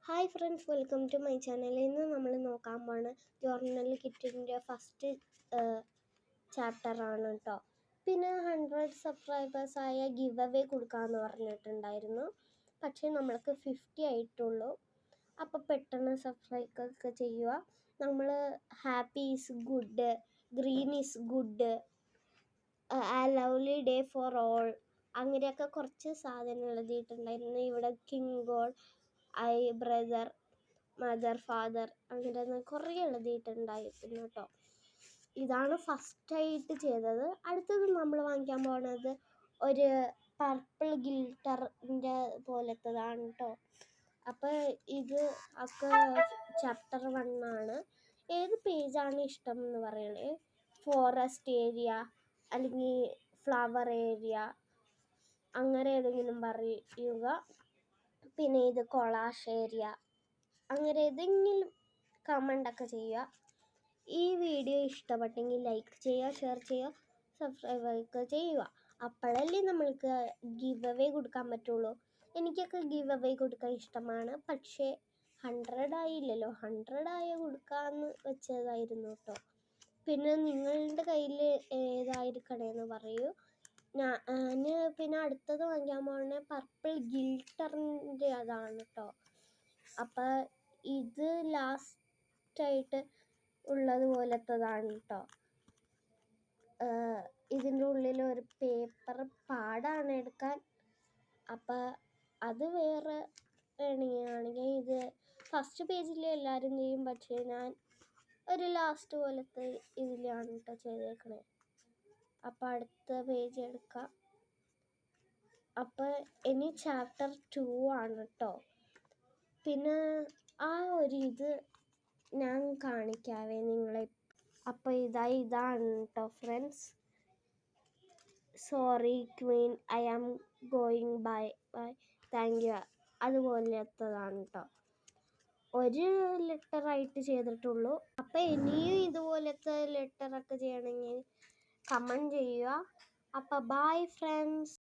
Hi friends, welcome to my channel. ഇന്ന് നമ്മൾ നോക്കാൻ പോണ ജോർണൽ കിറ്റിൻ്റെ ഫസ്റ്റ് ചാപ്റ്ററാണ് കേട്ടോ. പിന്നെ 100 സബ്സ്ക്രൈബേഴ്സ് ആയ ഗിവ് അവേ കൊടുക്കാമെന്ന് പറഞ്ഞിട്ടുണ്ടായിരുന്നു. പക്ഷേ നമ്മൾക്ക് 50 ആയിട്ടുള്ളൂ. അപ്പോൾ പെട്ടെന്ന് സബ്സ്ക്രൈബൊക്കെ ചെയ്യുക. നമ്മൾ happy is good, green is good, ആ ലവ്ലി ഡേ ഫോർ ഓൾ, അങ്ങനെയൊക്കെ കുറച്ച് സാധനം എഴുതിയിട്ടുണ്ടായിരുന്നു. ഇവിടെ king God, I brother, mother, father, അങ്ങനെ കുറേ എഴുതിയിട്ടുണ്ടായിരുന്നു കേട്ടോ. ഇതാണ് ഫസ്റ്റായിട്ട് ചെയ്തത്. അടുത്തത് നമ്മൾ വാങ്ങിക്കാൻ പോകുന്നത് ഒരു പർപ്പിൾ ഗിൽട്ടറിൻ്റെ പോലത്തതാണ് കേട്ടോ. അപ്പോൾ ഇത് ഒക്കെ ചാപ്റ്റർ 1 ആണ്. ഏത് പേജാണ് ഇഷ്ടം എന്ന് പറയണേ. ഫോറസ്റ്റ് ഏരിയ അല്ലെങ്കിൽ ഫ്ലവർ ഏരിയ, അങ്ങനെ ഏതെങ്കിലും പറയുക. പിന്നെ ഇത് കൊളാഷ് ഏരിയ, അങ്ങനെ ഏതെങ്കിലും കമൻ്റൊക്കെ ചെയ്യുക. ഈ വീഡിയോ ഇഷ്ടപ്പെട്ടെങ്കിൽ ലൈക്ക് ചെയ്യുക, ഷെയർ ചെയ്യുക, സബ്സ്ക്രൈബൊക്കെ ചെയ്യുക. അപ്പോഴല്ലേ നമ്മൾക്ക് ഗിവ് അവേ കൊടുക്കാൻ പറ്റുള്ളൂ. എനിക്കൊക്കെ ഗിവ് അവേ കൊടുക്കാൻ ഇഷ്ടമാണ്. പക്ഷേ 100 ആയില്ലല്ലോ. 100 ആയ കൊടുക്കാമെന്ന് വെച്ചതായിരുന്നു കേട്ടോ. പിന്നെ നിങ്ങളുടെ കയ്യിൽ ഏതായിരിക്കണേന്ന് പറയൂ. ഞാൻ പിന്നെ അടുത്തത് വാങ്ങിക്കാൻ പോകുന്നത് പർപ്പിൾ ഗിൽട്ടറിൻ്റെ അതാണ് കേട്ടോ. അപ്പം ഇത് ലാസ്റ്റായിട്ട് ഉള്ളത് പോലത്തതാണ് കേട്ടോ. ഇതിൻ്റെ ഉള്ളിൽ ഒരു പേപ്പർ പാടാണ് എടുക്കാൻ. അപ്പം അത് വേറെ വേണമെങ്കിൽ ഇത് ഫസ്റ്റ് പേജിൽ എല്ലാവരും ചെയ്യും. പക്ഷേ ഞാൻ ഒരു ലാസ്റ്റ് പോലത്തെ ഇതിലാണ് കേട്ടോ ചെയ്തേക്കണേ. അപ്പം അടുത്ത പേജ് എടുക്കാം. അപ്പം ഇനി ചാപ്റ്റർ 2 ആണ് കേട്ടോ. പിന്നെ ആ ഒരു ഇത് ഞാൻ കാണിക്കാവേ നിങ്ങളെ. അപ്പോൾ ഇതാണ് കേട്ടോ friends. Sorry queen, I am going bye bye, thank you, അതുപോലത്തതാണ് കേട്ടോ. ഒരു ലെറ്ററായിട്ട് ചെയ്തിട്ടുള്ളൂ. അപ്പം ഇനിയും ഇതുപോലത്തെ ലെറ്ററൊക്കെ ചെയ്യണമെങ്കിൽ കമൻറ്റ് ചെയ്യുക. അപ്പം ബൈ ഫ്രണ്ട്സ്.